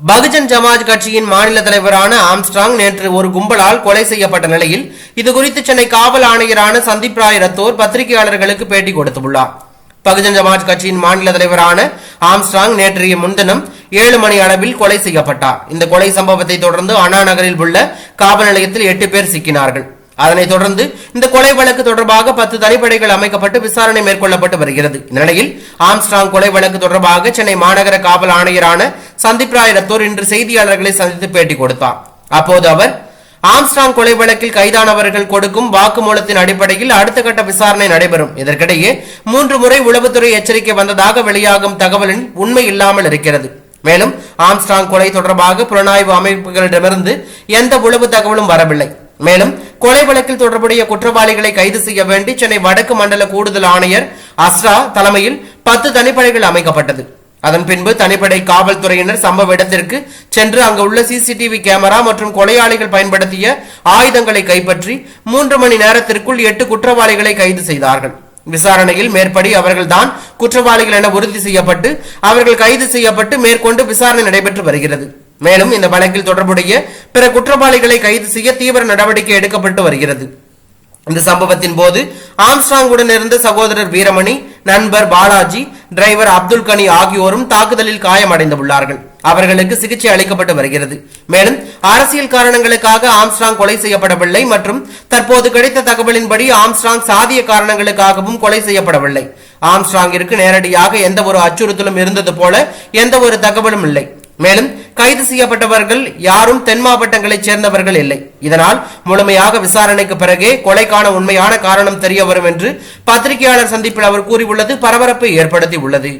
பகுஜன் சமாஜ் கட்சியின் மாநில தலைவரான ஆம்ஸ்ட்ராங் நேற்று ஒரு கும்பலால் கொலை செய்யப்பட்ட நிலையில் இதுகுறித்து சென்னை காவல் ஆணையரான சந்தீப் ராய் ரத்தோர் பத்திரிகையாளர்களுக்கு பேட்டி கொடுத்துள்ளார். பகுஜன் சமாஜ் கட்சியின் மாநில தலைவரான ஆம்ஸ்ட்ராங் நேற்றைய முன்தினம் 7 மணி அளவில் கொலை செய்யப்பட்டார். இந்த கொலை சம்பவத்தை தொடர்ந்து அண்ணா நகரில் உள்ள காவல் நிலையத்தில் 8 பேர் சிக்கினார்கள். அதனைத் தொடர்ந்து இந்த கொலை வழக்கு தொடர்பாக 10 தனிப்படைகள் அமைக்கப்பட்டு விசாரணை மேற்கொள்ளப்பட்டு வருகிறது. இந்த நிலையில் ஆம்ஸ்ட்ராங் கொலை வழக்கு தொடர்பாக சென்னை மாநகர காவல் ஆணையரான சந்தீப் ராய் ரத்தோர் இன்று செய்தியாளர்களை சந்தித்து பேட்டி கொடுத்தார். அப்போது அவர் ஆம்ஸ்ட்ராங் கொலை வழக்கில் கைதானவர்கள் கொடுக்கும் வாக்குமூலத்தின் அடிப்படையில் அடுத்த கட்ட விசாரணை நடைபெறும். இதற்கிடையே 3 முறை உளவுத்துறை எச்சரிக்கை வந்ததாக வெளியாகும் தகவலில் உண்மை இல்லாமல் இருக்கிறது. மேலும் ஆம்ஸ்ட்ராங் கொலை தொடர்பாக புலனாய்வு அமைப்புகளிடமிருந்து எந்த உளவு தகவலும் வரவில்லை. மேலும் கொலை வழக்கில் தொடர்புடைய குற்றவாளிகளை கைது செய்ய வேண்டி சென்னை வடக்கு மண்டல கூடுதல் ஆணையர் அஸ்ரா தலைமையில் 10 தனிப்படைகள் அமைக்கப்பட்டது. அதன் பின்பு தனிப்படை காவல்துறையினர் சம்பவ இடத்திற்கு சென்று அங்கு உள்ள சிசிடிவி கேமரா மற்றும் கொலையாளிகள் பயன்படுத்திய ஆயுதங்களை கைப்பற்றி 3 மணி நேரத்திற்குள் 8 குற்றவாளிகளை கைது செய்தார்கள். விசாரணையில் மேற்படி அவர்கள்தான் குற்றவாளிகள் என உறுதி செய்யப்பட்டு அவர்கள் கைது செய்யப்பட்டு மேற்கொண்டு விசாரணை நடைபெற்று வருகிறது. மேலும் இந்த வழக்கில் தொடர்புடைய பிற குற்றவாளிகளை கைது செய்ய தீவிர நடவடிக்கை எடுக்கப்பட்டு வருகிறது. இந்த சம்பவத்தின் போது ஆம்ஸ்ட்ராங்குடன் இருந்த சகோதரர் வீரமணி, நண்பர் பாலாஜி, டிரைவர் அப்துல் கனி ஆகியோரும் தாக்குதலில் காயமடைந்துள்ளார்கள். அவர்களுக்கு சிகிச்சை அளிக்கப்பட்டு வருகிறது. மேலும் அரசியல் காரணங்களுக்காக ஆம்ஸ்ட்ராங் கொலை செய்யப்படவில்லை மற்றும் தற்போது கிடைத்த தகவலின்படி ஆம்ஸ்ட்ராங் சாதிய காரணங்களுக்காகவும் கொலை செய்யப்படவில்லை. ஆம்ஸ்ட்ராங்கிற்கு நேரடியாக எந்த ஒரு அச்சுறுத்தலும் இருந்தது போல எந்த ஒரு தகவலும் இல்லை. மேலும் கைது செய்யப்பட்டவர்கள் யாரும் தென் மாவட்டங்களைச் சேர்ந்தவர்கள் இல்லை. இதனால் முழுமையாக விசாரணைக்கு பிறகே கொலைக்கான உண்மையான காரணம் தெரிய வரும் என்று பத்திரிகையாளர் சந்திப்பில் அவர் கூறியுள்ளது பரபரப்பை ஏற்படுத்தி உள்ளது.